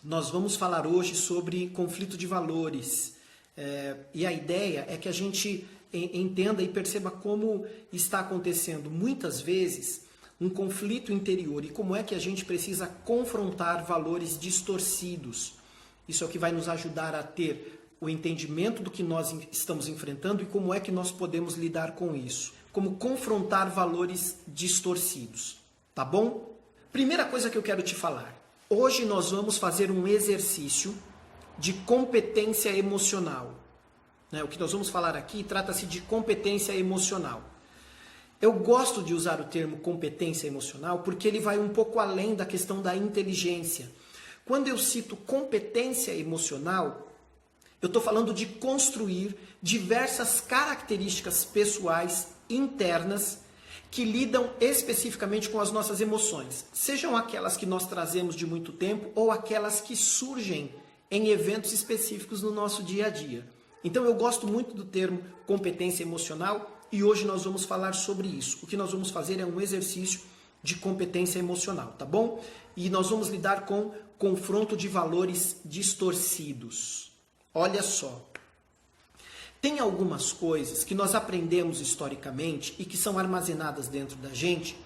Nós vamos falar hoje sobre conflito de valores. E a ideia é que a gente entenda e perceba como está acontecendo muitas vezes um conflito interior e como é que a gente precisa confrontar valores distorcidos. Isso é o que vai nos ajudar a ter o entendimento do que nós estamos enfrentando e como é que nós podemos lidar com isso. Como confrontar valores distorcidos. Tá bom? Primeira coisa que eu quero te falar. Hoje nós vamos fazer um exercício de competência emocional. O que nós vamos falar aqui trata-se de competência emocional. Eu gosto de usar o termo competência emocional porque ele vai um pouco além da questão da inteligência. Quando eu cito competência emocional, eu estou falando de construir diversas características pessoais internas que lidam especificamente com as nossas emoções. Sejam aquelas que nós trazemos de muito tempo ou aquelas que surgem em eventos específicos no nosso dia a dia. Então eu gosto muito do termo competência emocional e hoje nós vamos falar sobre isso. O que nós vamos fazer é um exercício de competência emocional, tá bom? E nós vamos lidar com confronto de valores distorcidos. Olha só. Tem algumas coisas que nós aprendemos historicamente e que são armazenadas dentro da gente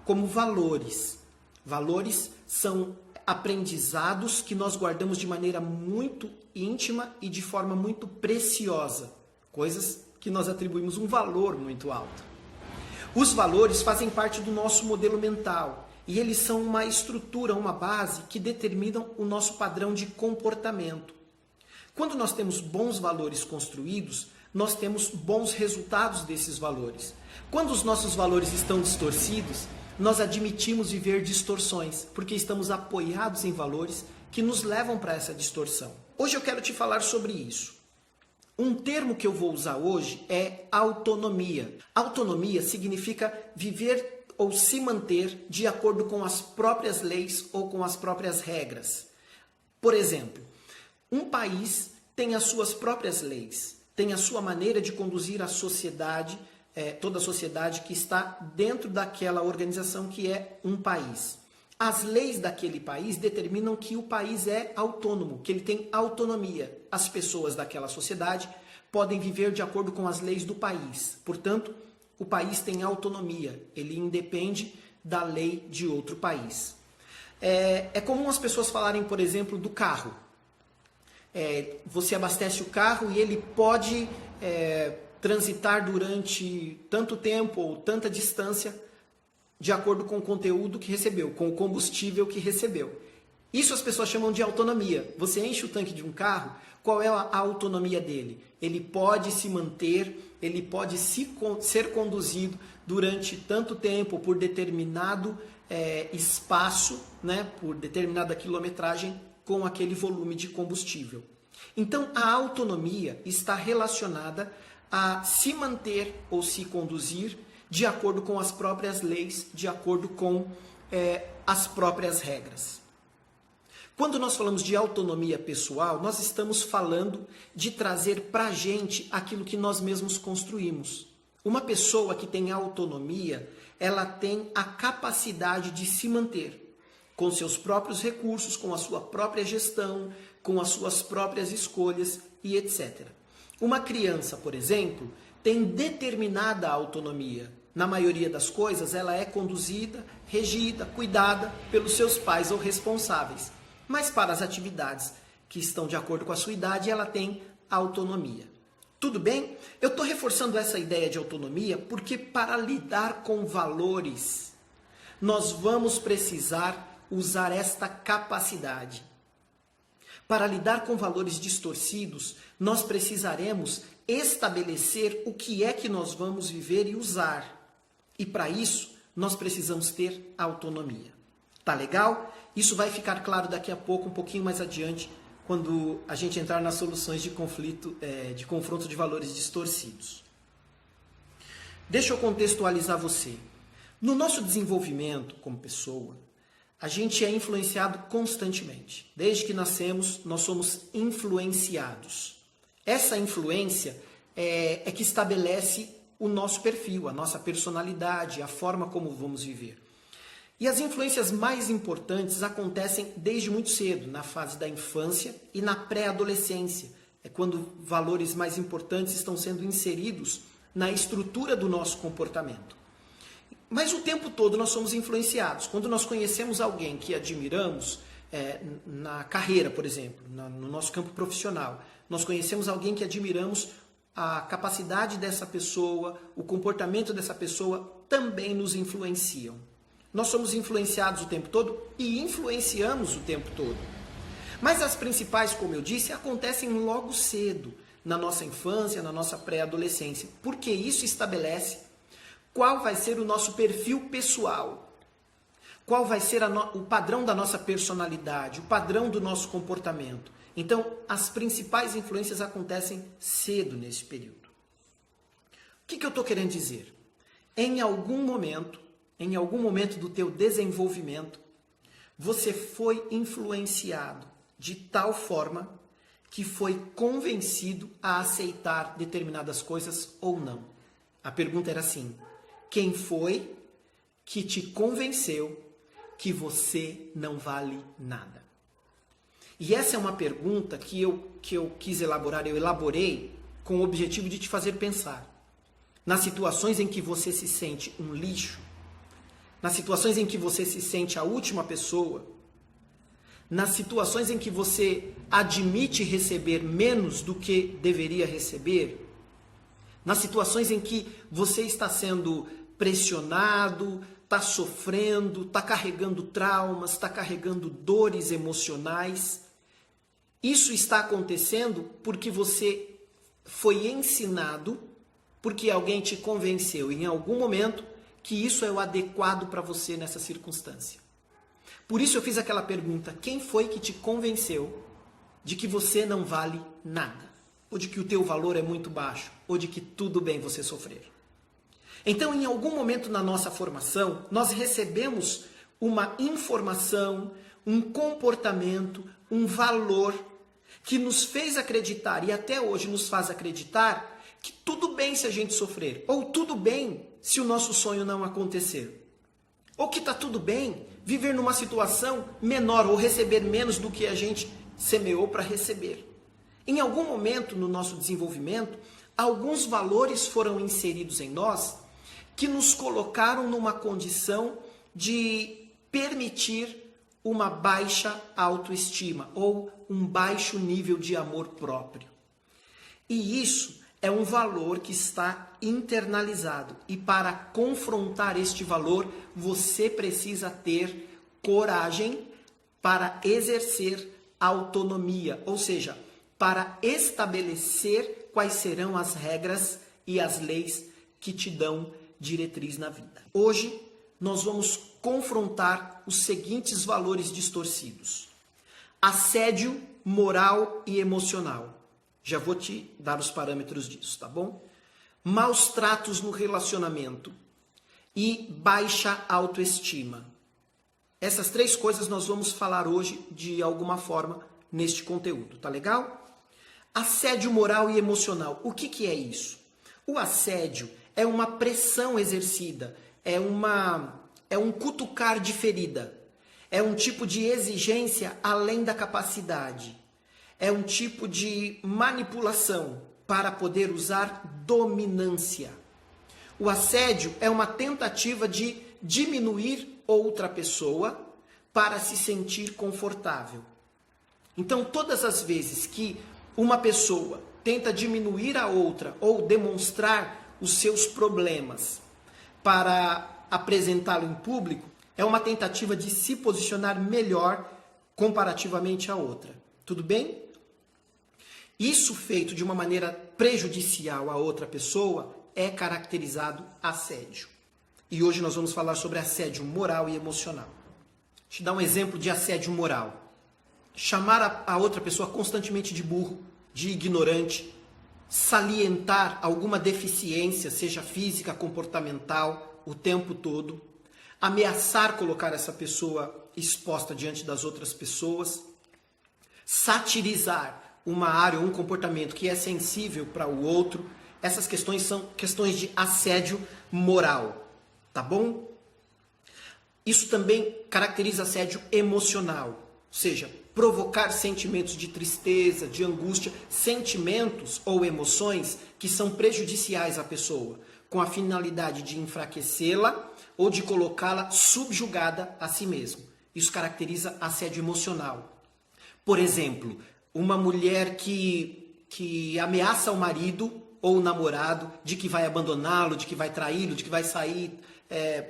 como valores. Valores são aprendizados que nós guardamos de maneira muito íntima e de forma muito preciosa. Coisas que nós atribuímos um valor muito alto. Os valores fazem parte do nosso modelo mental e eles são uma estrutura, uma base que determinam o nosso padrão de comportamento. Quando nós temos bons valores construídos, nós temos bons resultados desses valores. Quando os nossos valores estão distorcidos, nós admitimos viver distorções, porque estamos apoiados em valores que nos levam para essa distorção. Hoje eu quero te falar sobre isso. Um termo que eu vou usar hoje é autonomia. Autonomia significa viver ou se manter de acordo com as próprias leis ou com as próprias regras. Por exemplo, um país tem as suas próprias leis, tem a sua maneira de conduzir a sociedade, toda a sociedade que está dentro daquela organização que é um país. As leis daquele país determinam que o país é autônomo, que ele tem autonomia. As pessoas daquela sociedade podem viver de acordo com as leis do país. Portanto, o país tem autonomia, ele independe da lei de outro país. É comum as pessoas falarem, por exemplo, do carro. Você abastece o carro e ele pode transitar durante tanto tempo ou tanta distância de acordo com o conteúdo que recebeu, com o combustível que recebeu. Isso as pessoas chamam de autonomia. Você enche o tanque de um carro, qual é a autonomia dele? Ele pode se manter, ele pode ser conduzido durante tanto tempo, por determinado espaço, por determinada quilometragem, com aquele volume de combustível. Então, a autonomia está relacionada a se manter ou se conduzir de acordo com as próprias leis, de acordo com as próprias regras. Quando nós falamos de autonomia pessoal, nós estamos falando de trazer para a gente aquilo que nós mesmos construímos. Uma pessoa que tem autonomia, ela tem a capacidade de se manter com seus próprios recursos, com a sua própria gestão, com as suas próprias escolhas e etc. Uma criança, por exemplo, tem determinada autonomia. Na maioria das coisas, ela é conduzida, regida, cuidada pelos seus pais ou responsáveis. Mas para as atividades que estão de acordo com a sua idade, ela tem autonomia. Tudo bem? Eu estou reforçando essa ideia de autonomia porque para lidar com valores, nós vamos precisar usar esta capacidade. Para lidar com valores distorcidos, nós precisaremos estabelecer o que é que nós vamos viver e usar. E para isso, nós precisamos ter autonomia. Tá legal? Isso vai ficar claro daqui a pouco, um pouquinho mais adiante, quando a gente entrar nas soluções de conflito, de confronto de valores distorcidos. Deixa eu contextualizar você. No nosso desenvolvimento como pessoa, a gente é influenciado constantemente. Desde que nascemos, nós somos influenciados. Essa influência é que estabelece o nosso perfil, a nossa personalidade, a forma como vamos viver. E as influências mais importantes acontecem desde muito cedo, na fase da infância e na pré-adolescência. É quando valores mais importantes estão sendo inseridos na estrutura do nosso comportamento. Mas o tempo todo nós somos influenciados. Quando nós conhecemos alguém que admiramos, na carreira, por exemplo, no nosso campo profissional, nós conhecemos alguém que admiramos, a capacidade dessa pessoa, o comportamento dessa pessoa também nos influenciam. Nós somos influenciados o tempo todo e influenciamos o tempo todo. Mas as principais, como eu disse, acontecem logo cedo, na nossa infância, na nossa pré-adolescência, porque isso estabelece qual vai ser o nosso perfil pessoal, qual vai ser o padrão da nossa personalidade, o padrão do nosso comportamento. Então, as principais influências acontecem cedo nesse período. O que eu estou querendo dizer? Em algum momento do teu desenvolvimento, você foi influenciado de tal forma que foi convencido a aceitar determinadas coisas ou não. A pergunta era assim: quem foi que te convenceu que você não vale nada? E essa é uma pergunta que eu quis elaborar, eu elaborei com o objetivo de te fazer pensar. Nas situações em que você se sente um lixo, nas situações em que você se sente a última pessoa, nas situações em que você admite receber menos do que deveria receber, nas situações em que você está sendo pressionado, está sofrendo, está carregando traumas, está carregando dores emocionais. Isso está acontecendo porque você foi ensinado, porque alguém te convenceu em algum momento que isso é o adequado para você nessa circunstância. Por isso eu fiz aquela pergunta: quem foi que te convenceu de que você não vale nada? Ou de que o teu valor é muito baixo? Ou de que tudo bem você sofrer? Então, em algum momento na nossa formação, nós recebemos uma informação, um comportamento, um valor que nos fez acreditar e até hoje nos faz acreditar que tudo bem se a gente sofrer, ou tudo bem se o nosso sonho não acontecer, ou que está tudo bem viver numa situação menor ou receber menos do que a gente semeou para receber. Em algum momento no nosso desenvolvimento, alguns valores foram inseridos em nós que nos colocaram numa condição de permitir uma baixa autoestima ou um baixo nível de amor próprio. E isso é um valor que está internalizado. E para confrontar este valor, você precisa ter coragem para exercer autonomia, ou seja, para estabelecer quais serão as regras e as leis que te dão diretriz na vida. Hoje, nós vamos confrontar os seguintes valores distorcidos: assédio moral e emocional. Já vou te dar os parâmetros disso, tá bom? Maus tratos no relacionamento e baixa autoestima. Essas três coisas nós vamos falar hoje de alguma forma neste conteúdo, tá legal? Assédio moral e emocional. O que é isso? O assédio é uma pressão exercida, é um cutucar de ferida, é um tipo de exigência além da capacidade, é um tipo de manipulação para poder usar dominância. O assédio é uma tentativa de diminuir outra pessoa para se sentir confortável. Então, todas as vezes que uma pessoa tenta diminuir a outra ou demonstrar os seus problemas para apresentá-lo em público, é uma tentativa de se posicionar melhor comparativamente à outra. Tudo bem? Isso feito de uma maneira prejudicial à outra pessoa é caracterizado assédio. E hoje nós vamos falar sobre assédio moral e emocional. Deixa eu te dar um exemplo de assédio moral. Chamar a outra pessoa constantemente de burro, de ignorante, salientar alguma deficiência, seja física, comportamental, o tempo todo, ameaçar colocar essa pessoa exposta diante das outras pessoas, satirizar uma área ou um comportamento que é sensível para o outro. Essas questões são questões de assédio moral, tá bom? Isso também caracteriza assédio emocional, ou seja, provocar sentimentos de tristeza, de angústia, sentimentos ou emoções que são prejudiciais à pessoa, com a finalidade de enfraquecê-la ou de colocá-la subjugada a si mesma. Isso caracteriza assédio emocional. Por exemplo, uma mulher que ameaça o marido ou o namorado de que vai abandoná-lo, de que vai traí-lo, de que vai sair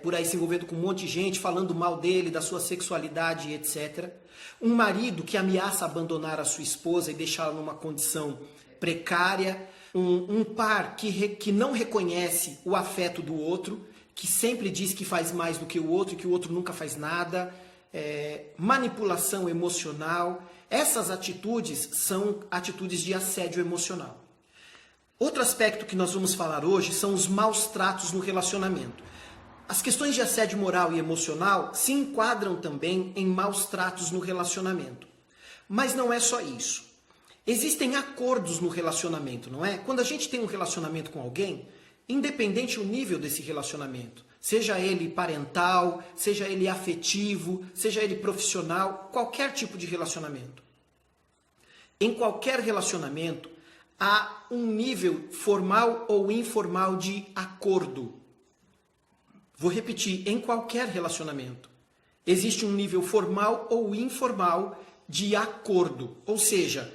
por aí se envolvendo com um monte de gente, falando mal dele, da sua sexualidade, etc. Um marido que ameaça abandonar a sua esposa e deixá-la numa condição precária. Um par que não reconhece o afeto do outro, que sempre diz que faz mais do que o outro e que o outro nunca faz nada. Manipulação emocional. Essas atitudes são atitudes de assédio emocional. Outro aspecto que nós vamos falar hoje são os maus tratos no relacionamento. As questões de assédio moral e emocional se enquadram também em maus tratos no relacionamento. Mas não é só isso. Existem acordos no relacionamento, não é? Quando a gente tem um relacionamento com alguém, independente do nível desse relacionamento, seja ele parental, seja ele afetivo, seja ele profissional, qualquer tipo de relacionamento. Em qualquer relacionamento, há um nível formal ou informal de acordo. Vou repetir, em qualquer relacionamento, existe um nível formal ou informal de acordo, ou seja,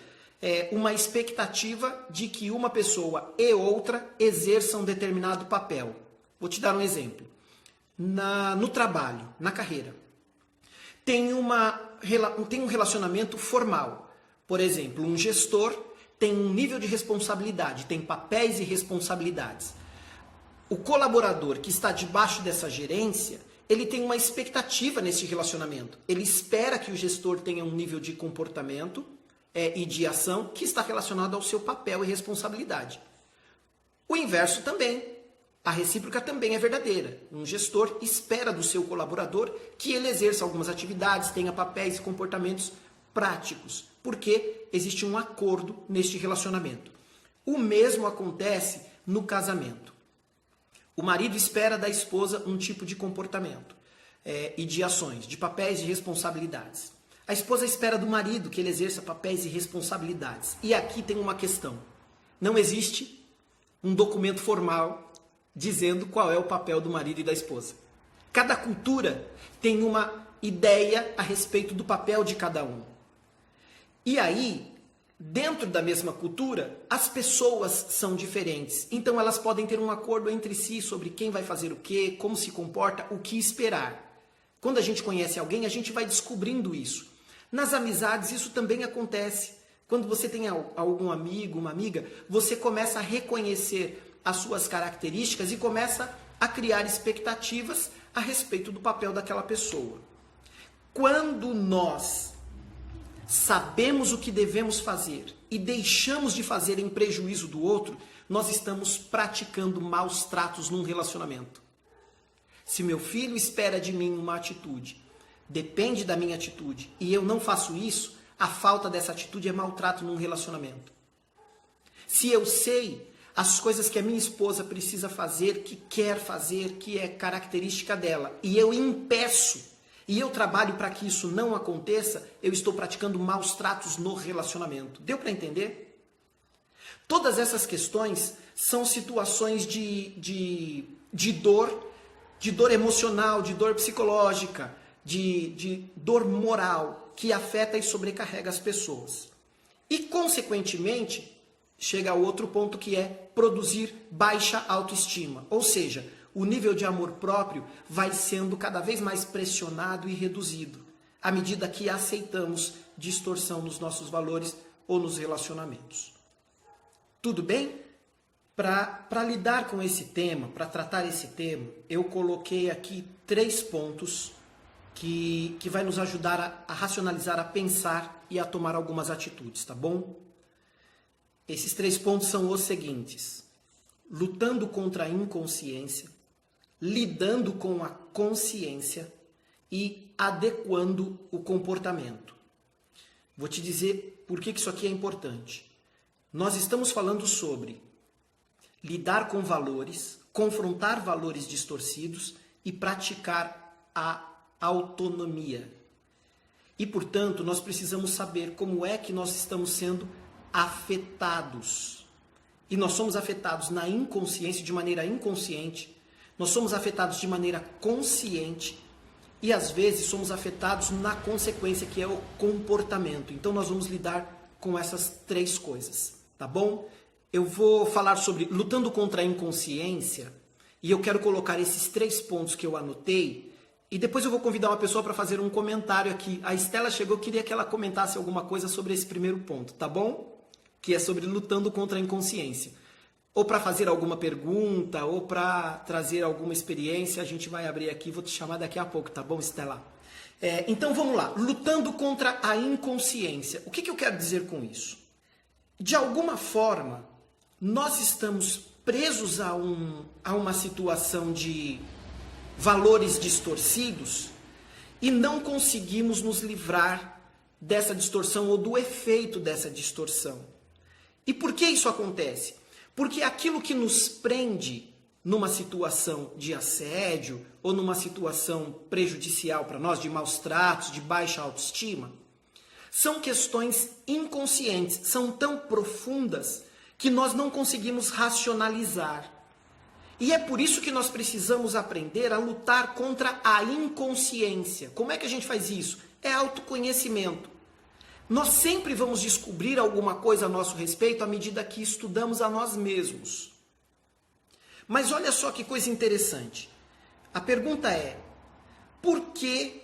uma expectativa de que uma pessoa e outra exerçam determinado papel. Vou te dar um exemplo. No trabalho, na carreira, tem um relacionamento formal. Por exemplo, um gestor tem um nível de responsabilidade, tem papéis e responsabilidades. O colaborador que está debaixo dessa gerência, ele tem uma expectativa nesse relacionamento. Ele espera que o gestor tenha um nível de comportamento e de ação que está relacionado ao seu papel e responsabilidade. O inverso também. A recíproca também é verdadeira. Um gestor espera do seu colaborador que ele exerça algumas atividades, tenha papéis e comportamentos práticos, porque existe um acordo neste relacionamento. O mesmo acontece no casamento. O marido espera da esposa um tipo de comportamento e de ações, de papéis e responsabilidades. A esposa espera do marido que ele exerça papéis e responsabilidades. E aqui tem uma questão. Não existe um documento formal dizendo qual é o papel do marido e da esposa. Cada cultura tem uma ideia a respeito do papel de cada um. E aí, dentro da mesma cultura, as pessoas são diferentes. Então elas podem ter um acordo entre si sobre quem vai fazer o quê, como se comporta, o que esperar. Quando a gente conhece alguém, a gente vai descobrindo isso. Nas amizades, isso também acontece. Quando você tem algum amigo, uma amiga, você começa a reconhecer as suas características e começa a criar expectativas a respeito do papel daquela pessoa. Quando nós sabemos o que devemos fazer e deixamos de fazer em prejuízo do outro, nós estamos praticando maus tratos num relacionamento. Se meu filho espera de mim uma atitude, depende da minha atitude, e eu não faço isso, a falta dessa atitude é maltrato num relacionamento. Se eu sei as coisas que a minha esposa precisa fazer, que quer fazer, que é característica dela, e eu impeço, e eu trabalho para que isso não aconteça, eu estou praticando maus tratos no relacionamento. Deu para entender? Todas essas questões são situações de dor emocional, de dor psicológica, de dor moral, que afeta e sobrecarrega as pessoas. E, consequentemente, chega ao outro ponto, que é produzir baixa autoestima. Ou seja, o nível de amor próprio vai sendo cada vez mais pressionado e reduzido, à medida que aceitamos distorção nos nossos valores ou nos relacionamentos. Tudo bem? Para lidar com esse tema, para tratar esse tema, eu coloquei aqui 3 pontos que vai nos ajudar a racionalizar, a pensar e a tomar algumas atitudes, tá bom? Esses 3 pontos são os seguintes: lutando contra a inconsciência, lidando com a consciência e adequando o comportamento. Vou te dizer por que isso aqui é importante. Nós estamos falando sobre lidar com valores, confrontar valores distorcidos e praticar a autonomia. E, portanto, nós precisamos saber como é que nós estamos sendo afetados. E nós somos afetados na inconsciência, de maneira inconsciente. Nós somos afetados de maneira consciente. E, às vezes, somos afetados na consequência, que é o comportamento. Então, nós vamos lidar com essas três coisas, tá bom? Eu vou falar sobre lutando contra a inconsciência. E eu quero colocar esses 3 pontos que eu anotei. E depois eu vou convidar uma pessoa para fazer um comentário aqui. A Estela chegou, eu queria que ela comentasse alguma coisa sobre esse primeiro ponto, tá bom? Que é sobre lutando contra a inconsciência. Ou para fazer alguma pergunta, ou para trazer alguma experiência, a gente vai abrir aqui, vou te chamar daqui a pouco, tá bom, Estela? Então vamos lá, lutando contra a inconsciência. O que eu quero dizer com isso? De alguma forma, nós estamos presos a uma situação de valores distorcidos e não conseguimos nos livrar dessa distorção ou do efeito dessa distorção. E por que isso acontece? Porque aquilo que nos prende numa situação de assédio ou numa situação prejudicial para nós, de maus tratos, de baixa autoestima, são questões inconscientes, são tão profundas que nós não conseguimos racionalizar. E é por isso que nós precisamos aprender a lutar contra a inconsciência. Como é que a gente faz isso? É autoconhecimento. Nós sempre vamos descobrir alguma coisa a nosso respeito à medida que estudamos a nós mesmos. Mas olha só que coisa interessante. A pergunta é, por que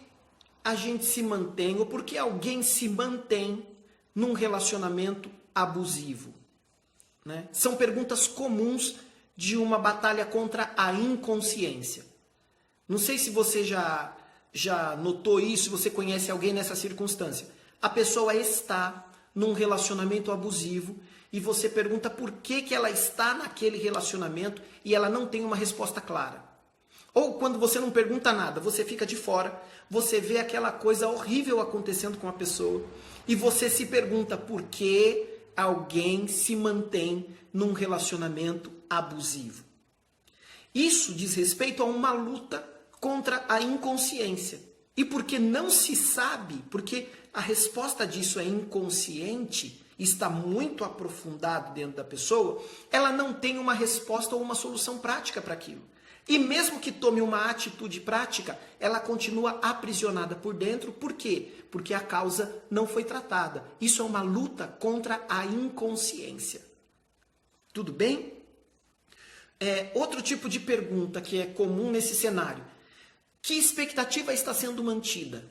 a gente se mantém, ou por que alguém se mantém num relacionamento abusivo? Né? São perguntas comuns de uma batalha contra a inconsciência. Não sei se você já notou isso, se você conhece alguém nessa circunstância. A pessoa está num relacionamento abusivo e você pergunta por que ela está naquele relacionamento e ela não tem uma resposta clara. Ou quando você não pergunta nada, você fica de fora, você vê aquela coisa horrível acontecendo com a pessoa e você se pergunta por que alguém se mantém num relacionamento abusivo. Isso diz respeito a uma luta contra a inconsciência. E porque não se sabe, porque a resposta disso é inconsciente, está muito aprofundado dentro da pessoa, ela não tem uma resposta ou uma solução prática para aquilo. E mesmo que tome uma atitude prática, ela continua aprisionada por dentro. Por quê? Porque a causa não foi tratada. Isso é uma luta contra a inconsciência. Tudo bem? Outro tipo de pergunta que é comum nesse cenário. Que expectativa está sendo mantida?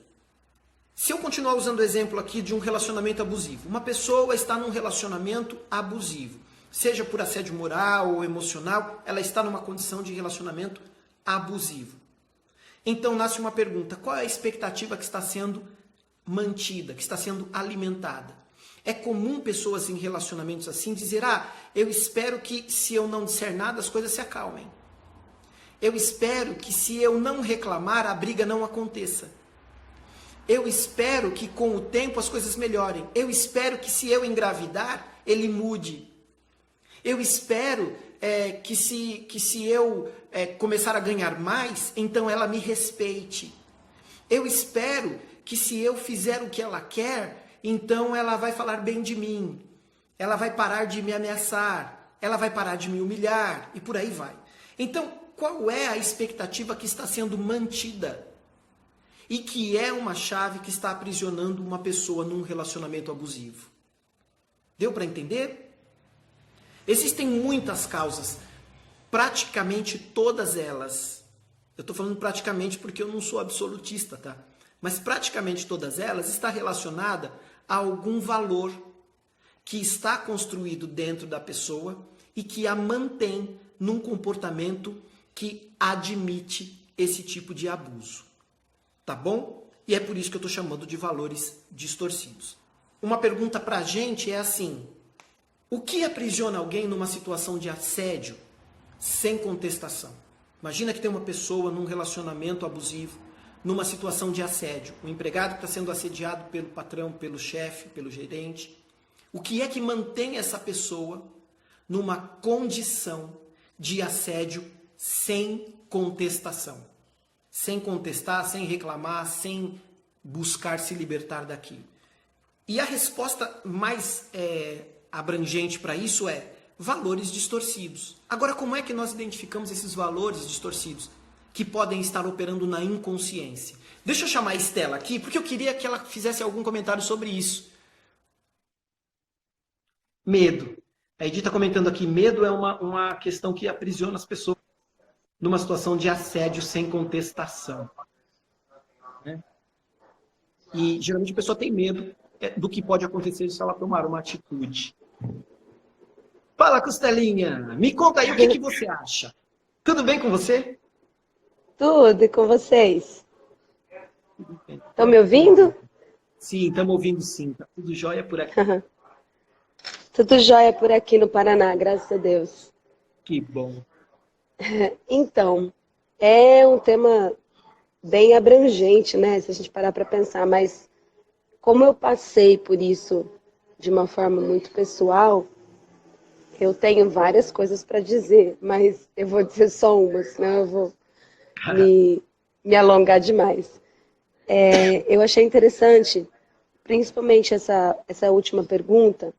Se eu continuar usando o exemplo aqui de um relacionamento abusivo, uma pessoa está num relacionamento abusivo, seja por assédio moral ou emocional, ela está numa condição de relacionamento abusivo. Então nasce uma pergunta, qual é a expectativa que está sendo mantida, que está sendo alimentada? É comum pessoas em relacionamentos assim dizer, eu espero que se eu não disser nada as coisas se acalmem. Eu espero que se eu não reclamar, a briga não aconteça. Eu espero que com o tempo as coisas melhorem. Eu espero que se eu engravidar, ele mude. Eu espero que se eu começar a ganhar mais, então ela me respeite. Eu espero que se eu fizer o que ela quer, então ela vai falar bem de mim. Ela vai parar de me ameaçar. Ela vai parar de me humilhar. E por aí vai. Então, qual é a expectativa que está sendo mantida? E que é uma chave que está aprisionando uma pessoa num relacionamento abusivo. Deu para entender? Existem muitas causas, praticamente todas elas. Eu estou falando praticamente porque eu não sou absolutista, tá? Mas praticamente todas elas está relacionada a algum valor que está construído dentro da pessoa e que a mantém num comportamento que admite esse tipo de abuso. Tá bom? E é por isso que eu estou chamando de valores distorcidos. Uma pergunta para a gente é assim, o que aprisiona alguém numa situação de assédio sem contestação? Imagina que tem uma pessoa num relacionamento abusivo, numa situação de assédio. O empregado está sendo assediado pelo patrão, pelo chefe, pelo gerente. O que é que mantém essa pessoa numa condição de assédio sem contestação? sem contestar, sem reclamar, sem buscar se libertar daquilo? E a resposta mais abrangente para isso é valores distorcidos. Agora, como é que nós identificamos esses valores distorcidos que podem estar operando na inconsciência? Deixa eu chamar a Estela aqui, porque eu queria que ela fizesse algum comentário sobre isso. Medo. A Edith está comentando aqui, medo é uma questão que aprisiona as pessoas numa situação de assédio sem contestação. Né? E geralmente a pessoa tem medo do que pode acontecer se ela tomar uma atitude. Fala, Costelinha, me conta aí o que você acha. Tudo bem com você? Tudo, e com vocês? Estão me ouvindo? Sim, estamos ouvindo sim. Tá tudo jóia por aqui. Tudo jóia por aqui no Paraná, graças a Deus. Que bom. Então, é um tema bem abrangente, né? Se a gente parar para pensar, mas como eu passei por isso de uma forma muito pessoal, eu tenho várias coisas para dizer, mas eu vou dizer só uma, senão eu vou me alongar demais. Eu achei interessante, principalmente essa última pergunta,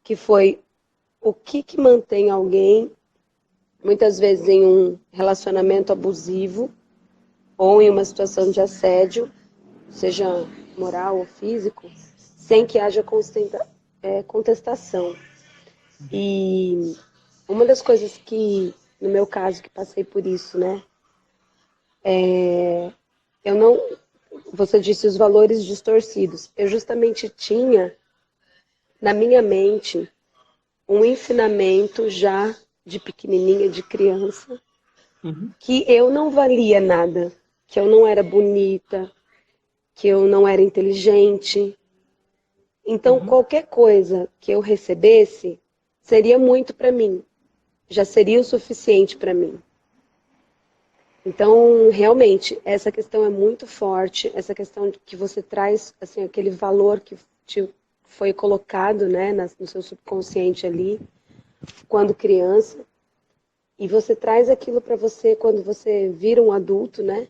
que foi o que mantém alguém, muitas vezes em um relacionamento abusivo ou em uma situação de assédio, seja moral ou físico, sem que haja contestação. E uma das coisas que, no meu caso, que passei por isso, né, eu não, você disse os valores distorcidos, eu justamente tinha na minha mente um ensinamento já de pequenininha, de criança, que eu não valia nada, que eu não era bonita, que eu não era inteligente. Então, qualquer coisa que eu recebesse seria muito para mim, já seria o suficiente para mim. Então, realmente, essa questão é muito forte, essa questão de que você traz assim, aquele valor que te foi colocado, né, no seu subconsciente ali, quando criança, e você traz aquilo para você quando você vira um adulto, né?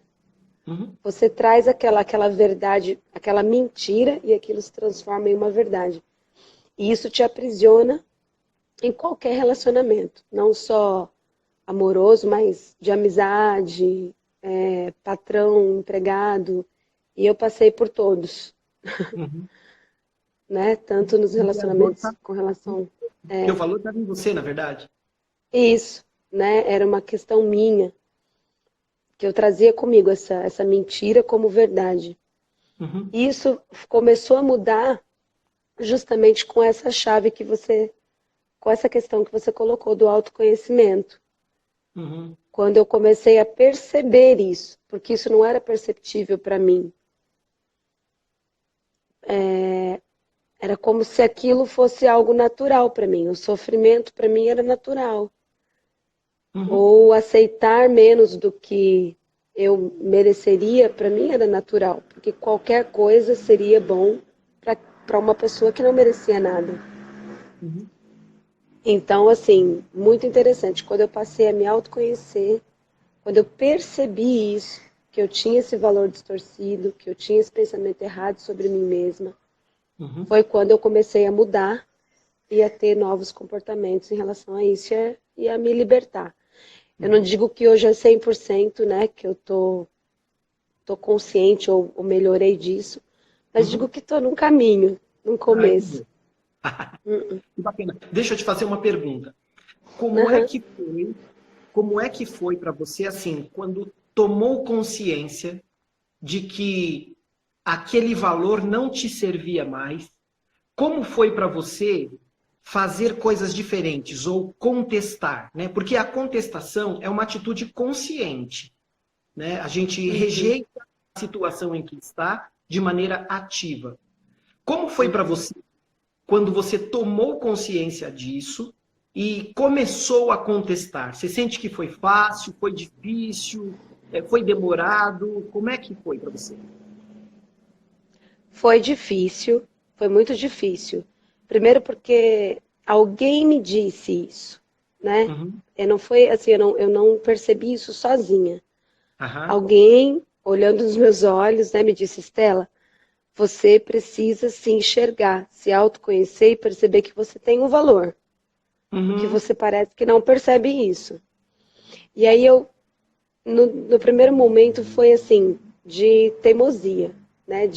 Você traz aquela verdade, aquela mentira, e aquilo se transforma em uma verdade. E isso te aprisiona em qualquer relacionamento, não só amoroso, mas de amizade, patrão, empregado, e eu passei por todos. Né? Tanto nos relacionamentos com relação... Teu valor estava em você, na verdade. Isso, né? Era uma questão minha, que eu trazia comigo essa mentira como verdade. E isso começou a mudar justamente com essa chave que você... com essa questão que você colocou do autoconhecimento. Quando eu comecei a perceber isso, porque isso não era perceptível para mim. Era como se aquilo fosse algo natural para mim. O sofrimento para mim era natural. Ou aceitar menos do que eu mereceria, para mim era natural. Porque qualquer coisa seria bom para uma pessoa que não merecia nada. Então, assim, muito interessante. Quando eu passei a me autoconhecer, quando eu percebi isso, que eu tinha esse valor distorcido, que eu tinha esse pensamento errado sobre mim mesma, foi quando eu comecei a mudar e a ter novos comportamentos em relação a isso e a me libertar. Eu não digo que hoje é 100%, né, que eu tô consciente ou melhorei disso, mas digo que estou num caminho, num começo. Que bacana. Deixa eu te fazer uma pergunta. Como é que foi para você, assim, quando tomou consciência de que aquele valor não te servia mais? Como foi para você fazer coisas diferentes ou contestar, né? Porque a contestação é uma atitude consciente, né? A gente rejeita a situação em que está de maneira ativa. Como foi para você quando você tomou consciência disso e começou a contestar? Você sente que foi fácil, foi difícil, foi demorado? Como é que foi para você? Foi difícil, foi muito difícil. Primeiro porque alguém me disse isso, né? Eu não percebi isso sozinha. Aham. Alguém, olhando nos meus olhos, né, me disse, Estela, você precisa se enxergar, se autoconhecer e perceber que você tem um valor, porque Uhum. você parece que não percebe isso. E aí eu, no primeiro momento foi assim, de teimosia, né,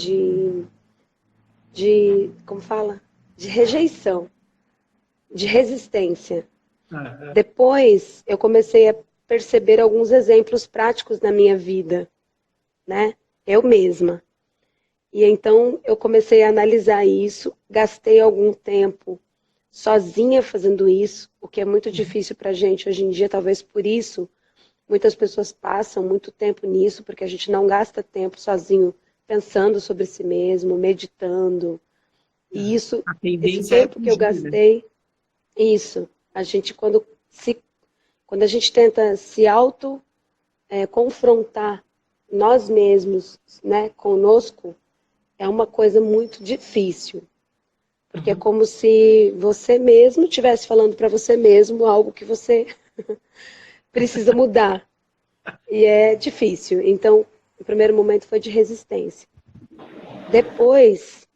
como fala? De rejeição, de resistência. Aham. Depois eu comecei a perceber alguns exemplos práticos na minha vida, né? Eu mesma. E então eu comecei a analisar isso, gastei algum tempo sozinha fazendo isso, o que é muito difícil para a gente hoje em dia, talvez por isso muitas pessoas passam muito tempo nisso, porque a gente não gasta tempo sozinho pensando sobre si mesmo, meditando. E isso, A esse tendência é tempo que eu fugir, né? gastei, isso, a gente quando a gente tenta se auto confrontar nós mesmos, né, conosco, é uma coisa muito difícil, porque é Uhum. como se você mesmo estivesse falando para você mesmo algo que você precisa mudar, e é difícil. Então, o primeiro momento foi de resistência. Depois,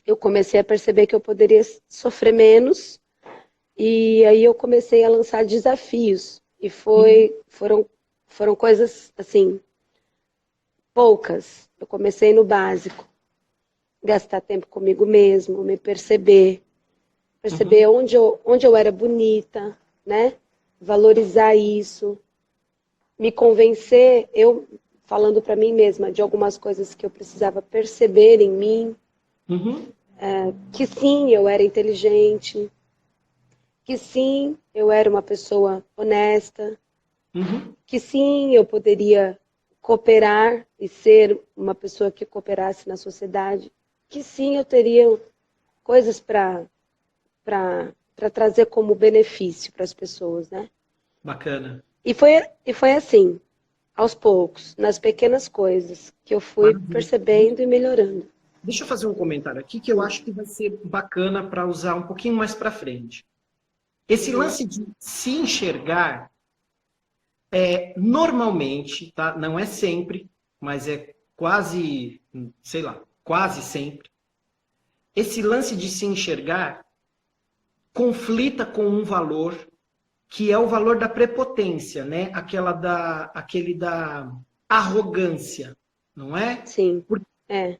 eu comecei a perceber que eu poderia sofrer menos, e aí eu comecei a lançar desafios, e Uhum. foram coisas assim, poucas. Eu comecei no básico, gastar tempo comigo mesmo, me perceber, perceber Uhum. onde eu era bonita, né? Valorizar isso, me convencer, eu falando para mim mesma de algumas coisas que eu precisava perceber em mim, Uhum. que sim, eu era inteligente, que sim, eu era uma pessoa honesta, Uhum. que sim, eu poderia cooperar e ser uma pessoa que cooperasse na sociedade, que sim, eu teria coisas para trazer como benefício para as pessoas, né? Bacana. E foi assim, aos poucos, nas pequenas coisas, que eu fui Maravilha. percebendo e melhorando. Deixa eu fazer um comentário aqui que eu acho que vai ser bacana para usar um pouquinho mais para frente. Esse Uhum. lance de se enxergar é normalmente, tá? Não é sempre, mas é quase, sei lá, quase sempre. Esse lance de se enxergar conflita com um valor que é o valor da prepotência, né? Aquele da arrogância, não é? Sim, é,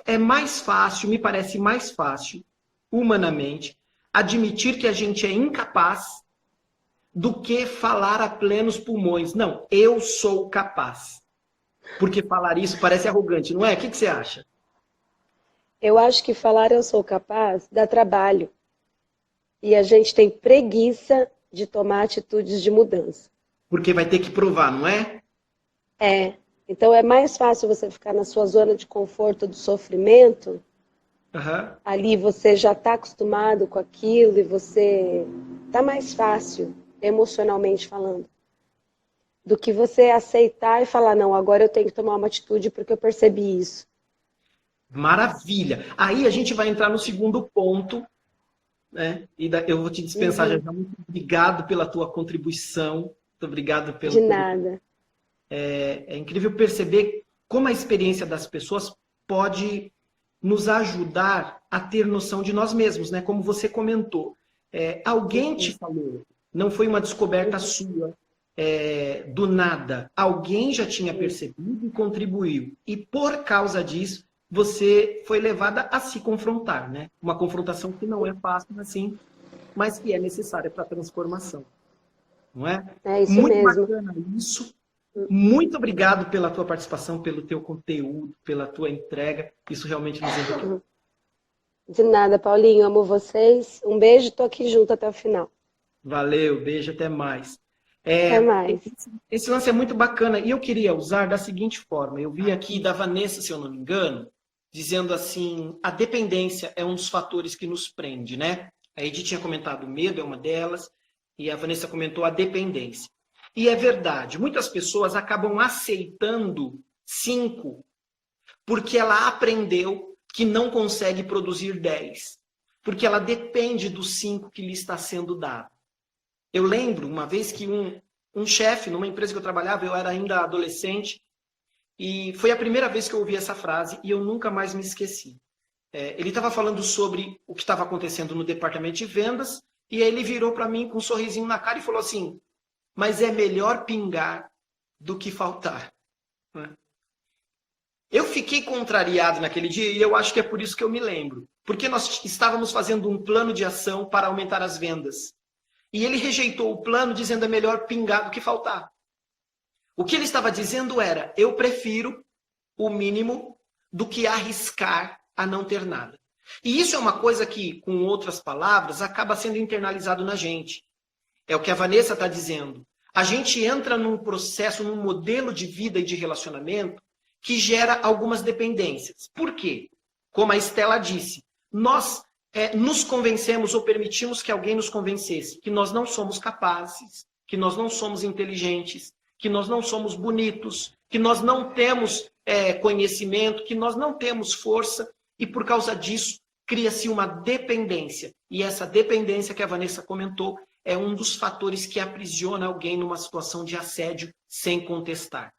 É mais fácil, me parece mais fácil, humanamente, admitir que a gente é incapaz do que falar a plenos pulmões. Não, eu sou capaz. Porque falar isso parece arrogante, não é? O que você acha? eu acho que falar eu sou capaz dá trabalho. E a gente tem preguiça de tomar atitudes de mudança. Porque vai ter que provar, não é? É. Então é mais fácil você ficar na sua zona de conforto do sofrimento. Aham. Ali você já está acostumado com aquilo e você está mais fácil, emocionalmente falando, do que você aceitar e falar, não, agora eu tenho que tomar uma atitude porque eu percebi isso. Maravilha. Aí a gente vai entrar no segundo ponto, né? Eu vou te dispensar já. Uhum, Já. Muito obrigado pela tua contribuição. Muito obrigado de pelo. nada. É incrível perceber como a experiência das pessoas pode nos ajudar a ter noção de nós mesmos, né? Como você comentou. Alguém te Uhum, falou, não foi uma descoberta uhum, sua, do nada. Alguém já tinha uhum. percebido e contribuiu. E por causa disso, você foi levada a se confrontar, né? Uma confrontação que não é fácil assim, mas que é necessária para a transformação, não é? É isso Muito mesmo. bacana isso. Muito obrigado pela tua participação, pelo teu conteúdo, pela tua entrega. Isso realmente nos enriquece. Uhum. De nada, Paulinho. Amo vocês. Um beijo, tô aqui junto até o final. Valeu, beijo, até mais. Até mais. Esse lance é muito bacana e eu queria usar da seguinte forma. Eu vi aqui da Vanessa, se eu não me engano, dizendo assim: a dependência é um dos fatores que nos prende, né? A Edith tinha comentado o medo é uma delas e a Vanessa comentou a dependência. E é verdade, muitas pessoas acabam aceitando 5 porque ela aprendeu que não consegue produzir 10, porque ela depende dos 5 que lhe está sendo dado. Eu lembro uma vez que um chefe numa empresa que eu trabalhava, eu era ainda adolescente, e foi a primeira vez que eu ouvi essa frase e eu nunca mais me esqueci. Ele estava falando sobre o que estava acontecendo no departamento de vendas, e aí ele virou para mim com um sorrisinho na cara e falou assim, mas é melhor pingar do que faltar. Eu fiquei contrariado naquele dia e eu acho que é por isso que eu me lembro. Porque nós estávamos fazendo um plano de ação para aumentar as vendas. E ele rejeitou o plano dizendo é melhor pingar do que faltar. O que ele estava dizendo era, eu prefiro o mínimo do que arriscar a não ter nada. E isso é uma coisa que, com outras palavras, acaba sendo internalizado na gente. É o que a Vanessa está dizendo. A gente entra num processo, num modelo de vida e de relacionamento que gera algumas dependências. Por quê? Como a Estela disse, nós nos convencemos ou permitimos que alguém nos convencesse que nós não somos capazes, que nós não somos inteligentes, que nós não somos bonitos, que nós não temos conhecimento, que nós não temos força, e por causa disso cria-se uma dependência. E essa dependência que a Vanessa comentou é um dos fatores que aprisiona alguém numa situação de assédio sem contestar.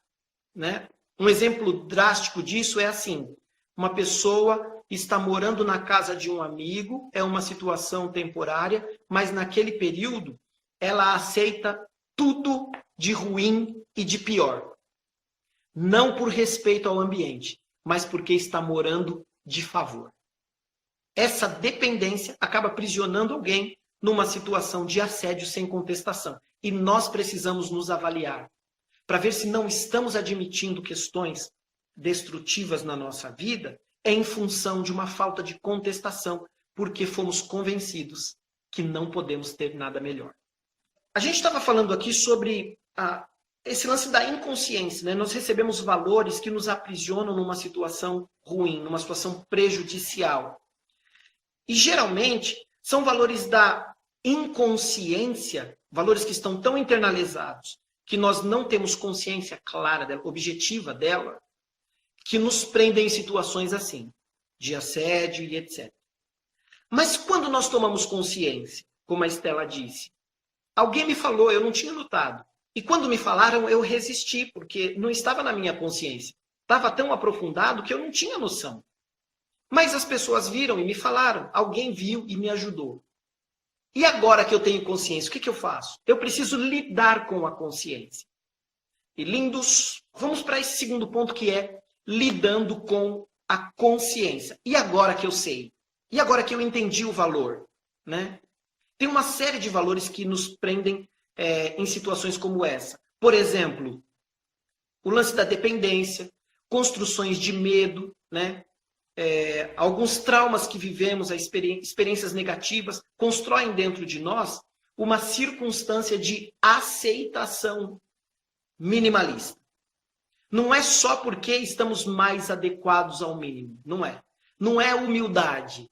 Né? Um exemplo drástico disso é assim, uma pessoa está morando na casa de um amigo, é uma situação temporária, mas naquele período ela aceita tudo de ruim e de pior. Não por respeito ao ambiente, mas porque está morando de favor. Essa dependência acaba aprisionando alguém numa situação de assédio sem contestação. E nós precisamos nos avaliar para ver se não estamos admitindo questões destrutivas na nossa vida em função de uma falta de contestação, porque fomos convencidos que não podemos ter nada melhor. A gente estava falando aqui sobre esse lance da inconsciência, né? Nós recebemos valores que nos aprisionam numa situação ruim, numa situação prejudicial. E geralmente são valores da inconsciência, valores que estão tão internalizados, que nós não temos consciência clara, dela, objetiva dela, que nos prendem em situações assim, de assédio e etc. Mas quando nós tomamos consciência, como a Estela disse, alguém me falou, eu não tinha notado. E quando me falaram, eu resisti, porque não estava na minha consciência. Estava tão aprofundado que eu não tinha noção. Mas as pessoas viram e me falaram, alguém viu e me ajudou. E agora que eu tenho consciência, o que eu faço? Eu preciso lidar com a consciência. E lindos, vamos para esse segundo ponto que é lidando com a consciência. E agora que eu sei? E agora que eu entendi o valor? Né? Tem uma série de valores que nos prendem em situações como essa. Por exemplo, o lance da dependência, construções de medo, né? Alguns traumas que vivemos, experiências negativas, constroem dentro de nós uma circunstância de aceitação minimalista. Não é só porque estamos mais adequados ao mínimo, não é. Não é humildade,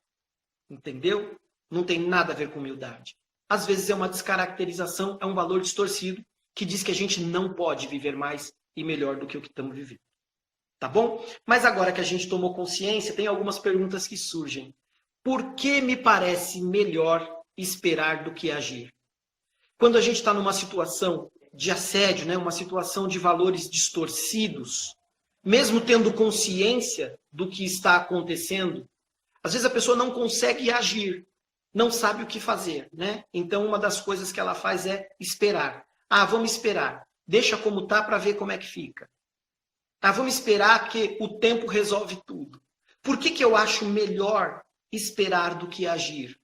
entendeu? Não tem nada a ver com humildade. Às vezes é uma descaracterização, é um valor distorcido que diz que a gente não pode viver mais e melhor do que o que estamos vivendo. Tá bom? Mas agora que a gente tomou consciência, tem algumas perguntas que surgem. Por que me parece melhor esperar do que agir? Quando a gente está numa situação de assédio, né, uma situação de valores distorcidos, mesmo tendo consciência do que está acontecendo, às vezes a pessoa não consegue agir, não sabe o que fazer, né? Então uma das coisas que ela faz é esperar. Vamos esperar. Deixa como tá para ver como é que fica. Vamos esperar que o tempo resolve tudo. Por que eu acho melhor esperar do que agir?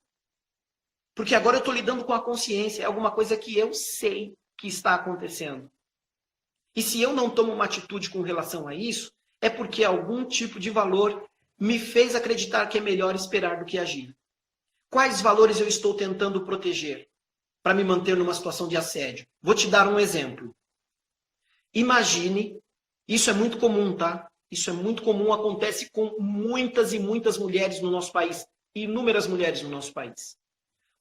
Porque agora eu estou lidando com a consciência, é alguma coisa que eu sei que está acontecendo. E se eu não tomo uma atitude com relação a isso, é porque algum tipo de valor me fez acreditar que é melhor esperar do que agir. Quais valores eu estou tentando proteger para me manter numa situação de assédio? Vou te dar um exemplo. Imagine, isso é muito comum, tá? Isso é muito comum, acontece com muitas e muitas mulheres no nosso país, inúmeras mulheres no nosso país.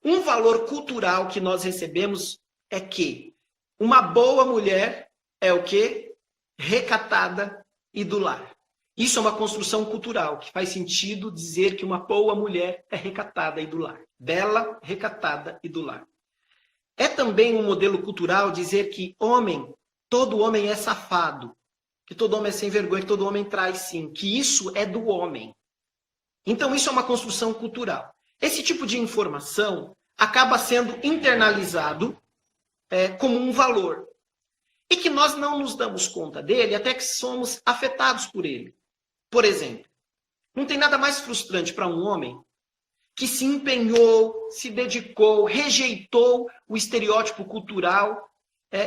Um valor cultural que nós recebemos é que uma boa mulher é o quê? Recatada e do lar. Isso é uma construção cultural, que faz sentido dizer que uma boa mulher é recatada e do lar. Bela, recatada e do lar. É também um modelo cultural dizer que todo homem é safado, que todo homem é sem vergonha, que todo homem trai sim, que isso é do homem. Então isso é uma construção cultural. Esse tipo de informação acaba sendo internalizado como um valor. E que nós não nos damos conta dele até que somos afetados por ele. Por exemplo, não tem nada mais frustrante para um homem que se empenhou, se dedicou, rejeitou o estereótipo cultural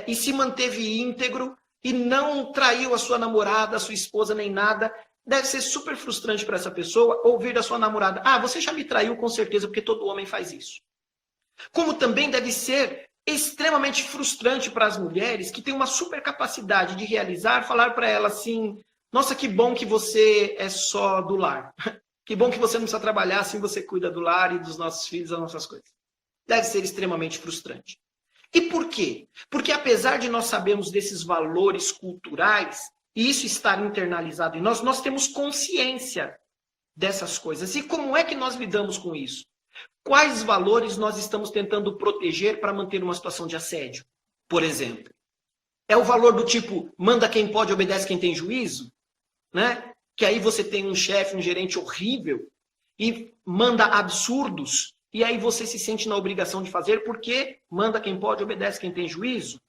e se manteve íntegro e não traiu a sua namorada, a sua esposa, nem nada. Deve ser super frustrante para essa pessoa ouvir da sua namorada: ah, você já me traiu com certeza, porque todo homem faz isso. Como também deve ser extremamente frustrante para as mulheres que têm uma super capacidade de realizar, falar para ela assim: nossa, que bom que você é só do lar. Que bom que você não precisa trabalhar, assim você cuida do lar e dos nossos filhos, das nossas coisas. Deve ser extremamente frustrante. E por quê? Porque apesar de nós sabermos desses valores culturais, e isso estar internalizado em nós, nós temos consciência dessas coisas. E como é que nós lidamos com isso? Quais valores nós estamos tentando proteger para manter uma situação de assédio, por exemplo? É o valor do tipo, manda quem pode, obedece quem tem juízo? Né? Que aí você tem um chefe, um gerente horrível e manda absurdos, e aí você se sente na obrigação de fazer porque manda quem pode, obedece quem tem juízo.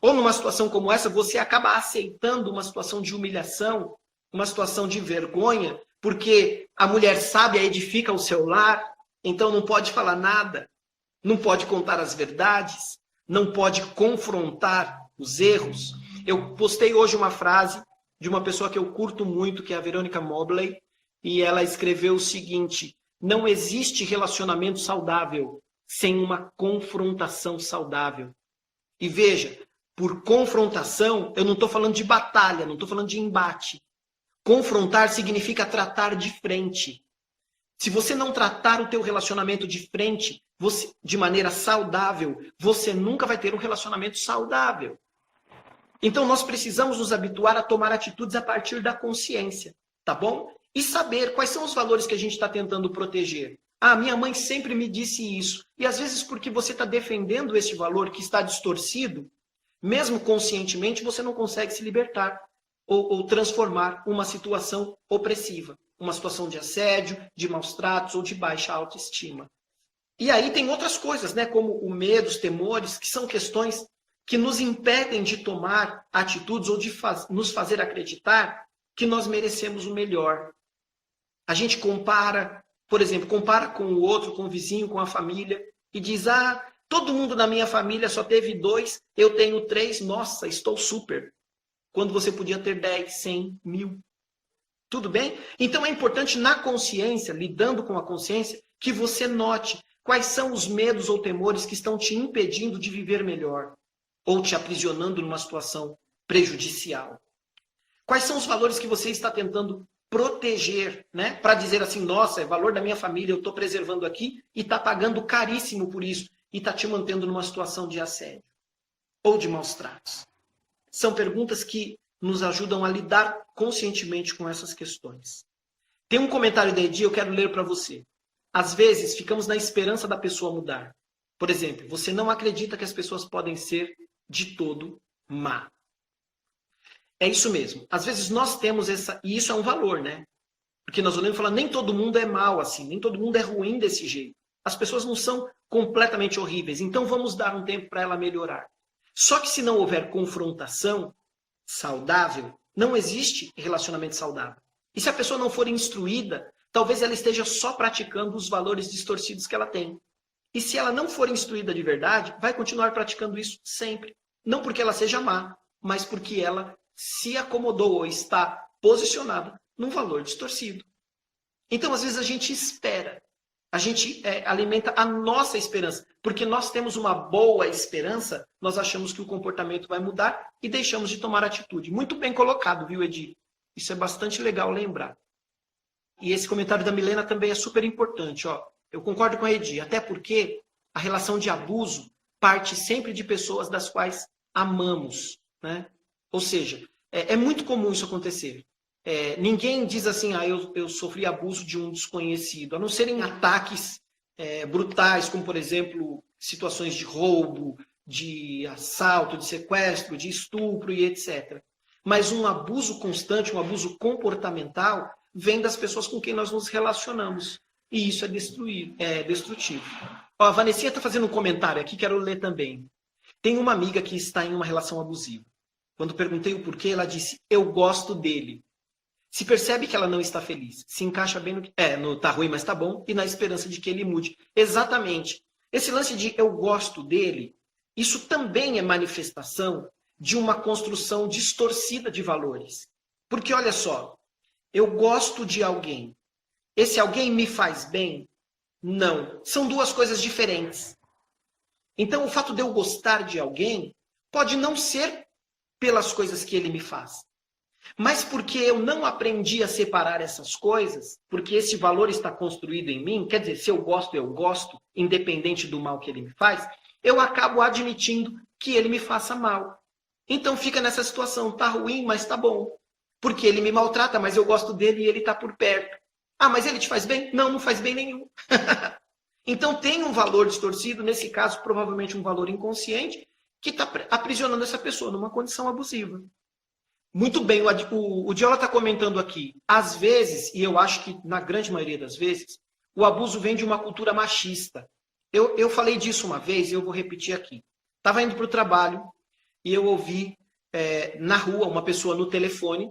Ou numa situação como essa, você acaba aceitando uma situação de humilhação, uma situação de vergonha, porque a mulher sábia edifica o seu lar, então não pode falar nada, não pode contar as verdades, não pode confrontar os erros. Eu postei hoje uma frase de uma pessoa que eu curto muito, que é a Verônica Mobley, e ela escreveu o seguinte: não existe relacionamento saudável sem uma confrontação saudável. E veja, por confrontação, eu não estou falando de batalha, não estou falando de embate. Confrontar significa tratar de frente. Se você não tratar o teu relacionamento de frente, de maneira saudável, você nunca vai ter um relacionamento saudável. Então nós precisamos nos habituar a tomar atitudes a partir da consciência, tá bom? E saber quais são os valores que a gente está tentando proteger. Ah, minha mãe sempre me disse isso. E às vezes porque você está defendendo esse valor que está distorcido, mesmo conscientemente, você não consegue se libertar ou transformar uma situação opressiva. Uma situação de assédio, de maus tratos ou de baixa autoestima. E aí tem outras coisas, né? Como o medo, os temores, que são questões que nos impedem de tomar atitudes ou de nos fazer acreditar que nós merecemos o melhor. A gente compara, por exemplo, compara com o outro, com o vizinho, com a família, e diz: ah, todo mundo na minha família só teve 2, eu tenho 3, nossa, estou super. Quando você podia ter 10, 100, 1000. Tudo bem? Então é importante na consciência, lidando com a consciência, que você note quais são os medos ou temores que estão te impedindo de viver melhor ou te aprisionando numa situação prejudicial. Quais são os valores que você está tentando proteger, né? Para dizer assim: nossa, é valor da minha família, eu estou preservando aqui e está pagando caríssimo por isso e está te mantendo numa situação de assédio ou de maus tratos. São perguntas que nos ajudam a lidar conscientemente com essas questões. Tem um comentário da Edi, eu quero ler para você. Às vezes, ficamos na esperança da pessoa mudar. Por exemplo, você não acredita que as pessoas podem ser de todo má. É isso mesmo. Às vezes nós temos essa... E isso é um valor, né? Porque nós olhamos e falamos: nem todo mundo é mal assim, nem todo mundo é ruim desse jeito. As pessoas não são completamente horríveis, então vamos dar um tempo para ela melhorar. Só que se não houver confrontação saudável, não existe relacionamento saudável. E se a pessoa não for instruída, talvez ela esteja só praticando os valores distorcidos que ela tem. E se ela não for instruída de verdade, vai continuar praticando isso sempre. Não porque ela seja má, mas porque ela se acomodou ou está posicionada num valor distorcido. Então, às vezes, a gente espera. A gente alimenta a nossa esperança. Porque nós temos uma boa esperança, nós achamos que o comportamento vai mudar e deixamos de tomar atitude. Muito bem colocado, viu, Edi? Isso é bastante legal lembrar. E esse comentário da Milena também é super importante. Ó. Eu concordo com a Edi, até porque a relação de abuso parte sempre de pessoas das quais amamos. Né? Ou seja, é muito comum isso acontecer. Ninguém diz assim: ah, eu sofri abuso de um desconhecido, a não serem ataques brutais, como, por exemplo, situações de roubo, de assalto, de sequestro, de estupro e etc. Mas um abuso constante, um abuso comportamental, vem das pessoas com quem nós nos relacionamos. E isso é destrutivo. Ó, a Vanessinha está fazendo um comentário aqui, quero ler também. Tem uma amiga que está em uma relação abusiva. Quando perguntei o porquê, ela disse, eu gosto dele. Se percebe que ela não está feliz, se encaixa bem no que... tá ruim, mas tá bom, e na esperança de que ele mude. Exatamente. Esse lance de eu gosto dele, isso também é manifestação de uma construção distorcida de valores. Porque, olha só, eu gosto de alguém. Esse alguém me faz bem? Não. São duas coisas diferentes. Então, o fato de eu gostar de alguém pode não ser pelas coisas que ele me faz. Mas porque eu não aprendi a separar essas coisas, porque esse valor está construído em mim, quer dizer, se eu gosto, independente do mal que ele me faz, eu acabo admitindo que ele me faça mal. Então fica nessa situação, tá ruim, mas tá bom. Porque ele me maltrata, mas eu gosto dele e ele tá por perto. Ah, mas ele te faz bem? Não, não faz bem nenhum. Então tem um valor distorcido, nesse caso provavelmente um valor inconsciente, que está aprisionando essa pessoa numa condição abusiva. Muito bem, o Diola está comentando aqui. Às vezes, e eu acho que na grande maioria das vezes, o abuso vem de uma cultura machista. Eu falei disso uma vez e eu vou repetir aqui. Estava indo para o trabalho e eu ouvi na rua uma pessoa no telefone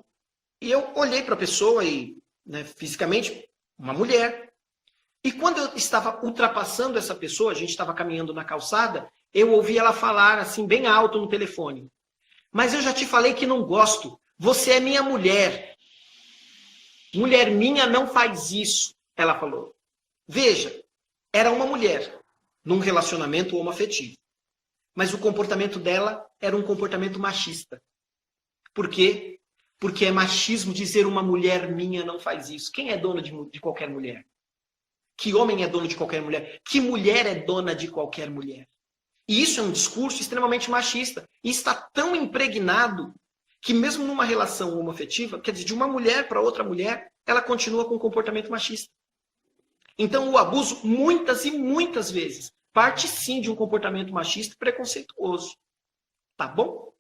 e eu olhei para a pessoa e, né, fisicamente, uma mulher. E quando eu estava ultrapassando essa pessoa, a gente estava caminhando na calçada, eu ouvi ela falar assim bem alto no telefone. Mas eu já te falei que não gosto. Você é minha mulher. Mulher minha não faz isso, ela falou. Veja, era uma mulher num relacionamento homoafetivo. Mas o comportamento dela era um comportamento machista. Por quê? Porque é machismo dizer uma mulher minha não faz isso. Quem é dono de qualquer mulher? Que homem é dono de qualquer mulher? Que mulher é dona de qualquer mulher? E isso é um discurso extremamente machista. E está tão impregnado que mesmo numa relação homoafetiva, quer dizer, de uma mulher para outra mulher, ela continua com um comportamento machista. Então o abuso, muitas e muitas vezes, parte sim de um comportamento machista e preconceituoso. Tá bom?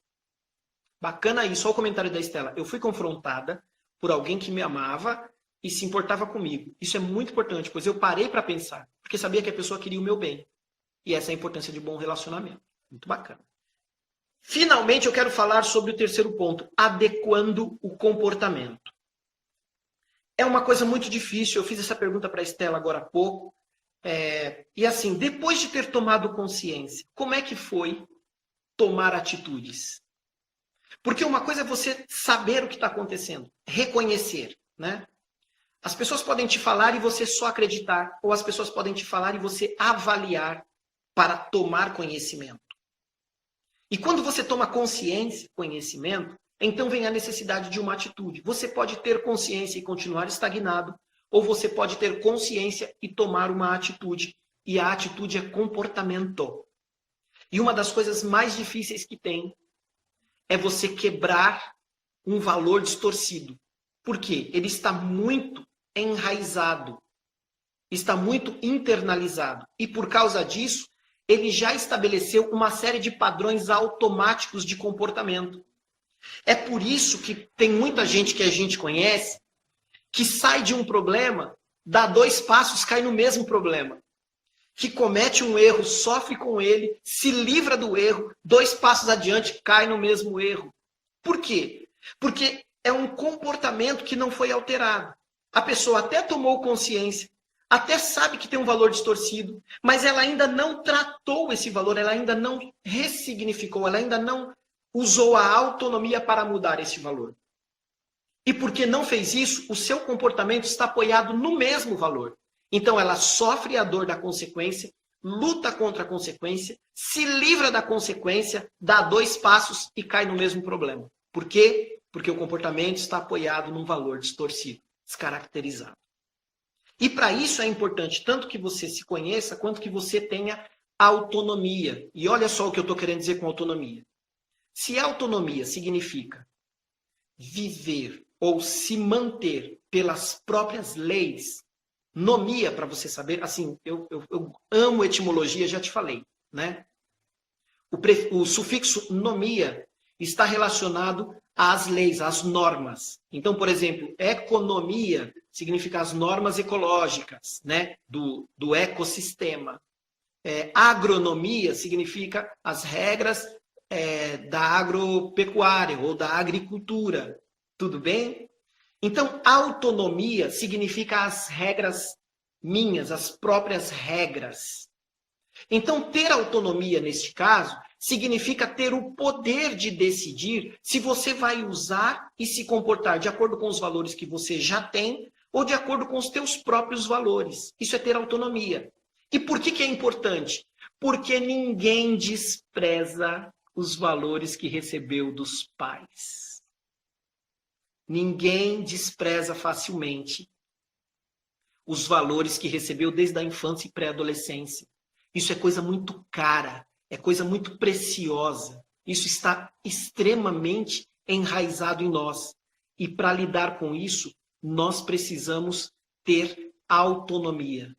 Bacana isso. Olha o comentário da Estela. Eu fui confrontada por alguém que me amava e se importava comigo. Isso é muito importante, pois eu parei para pensar, porque sabia que a pessoa queria o meu bem. E essa é a importância de bom relacionamento. Muito bacana. Finalmente, eu quero falar sobre o terceiro ponto, adequando o comportamento. É uma coisa muito difícil. Eu fiz essa pergunta para a Estela agora há pouco. E assim, depois de ter tomado consciência, como é que foi tomar atitudes? Porque uma coisa é você saber o que está acontecendo, reconhecer, né? As pessoas podem te falar e você só acreditar, ou as pessoas podem te falar e você avaliar para tomar conhecimento. E quando você toma consciência, conhecimento, então vem a necessidade de uma atitude. Você pode ter consciência e continuar estagnado, ou você pode ter consciência e tomar uma atitude. E a atitude é comportamento. E uma das coisas mais difíceis que tem é você quebrar um valor distorcido. Por quê? Ele está muito enraizado, está muito internalizado. E por causa disso, ele já estabeleceu uma série de padrões automáticos de comportamento. É por isso que tem muita gente que a gente conhece que sai de um problema, dá 2 passos, cai no mesmo problema. Que comete um erro, sofre com ele, se livra do erro, 2 passos adiante, cai no mesmo erro. Por quê? Porque é um comportamento que não foi alterado. A pessoa até tomou consciência, até sabe que tem um valor distorcido, mas ela ainda não tratou esse valor, ela ainda não ressignificou, ela ainda não usou a autonomia para mudar esse valor. E porque não fez isso, o seu comportamento está apoiado no mesmo valor. Então ela sofre a dor da consequência, luta contra a consequência, se livra da consequência, dá 2 passos e cai no mesmo problema. Por quê? Porque o comportamento está apoiado num valor distorcido, descaracterizado. E para isso é importante tanto que você se conheça, quanto que você tenha autonomia. E olha só o que eu estou querendo dizer com autonomia. Se autonomia significa viver ou se manter pelas próprias leis, nomia, para você saber, assim, eu amo etimologia, já te falei. né? O sufixo nomia está relacionado às leis, às normas. Então, por exemplo, economia significa as normas ecológicas, né, do ecossistema. Agronomia significa as regras da agropecuária ou da agricultura. Tudo bem? Então, autonomia significa as regras minhas, as próprias regras. Então, ter autonomia, neste caso, significa ter o poder de decidir se você vai usar e se comportar de acordo com os valores que você já tem ou de acordo com os teus próprios valores. Isso é ter autonomia. E por que é importante? Porque ninguém despreza os valores que recebeu dos pais. Ninguém despreza facilmente os valores que recebeu desde a infância e pré-adolescência. Isso é coisa muito cara, é coisa muito preciosa. Isso está extremamente enraizado em nós. E para lidar com isso, nós precisamos ter autonomia.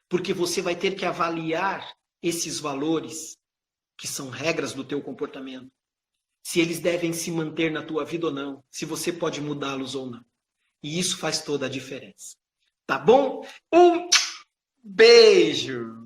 Porque você vai ter que avaliar esses valores, que são regras do teu comportamento, se eles devem se manter na tua vida ou não, se você pode mudá-los ou não. E isso faz toda a diferença. Tá bom? Um beijo!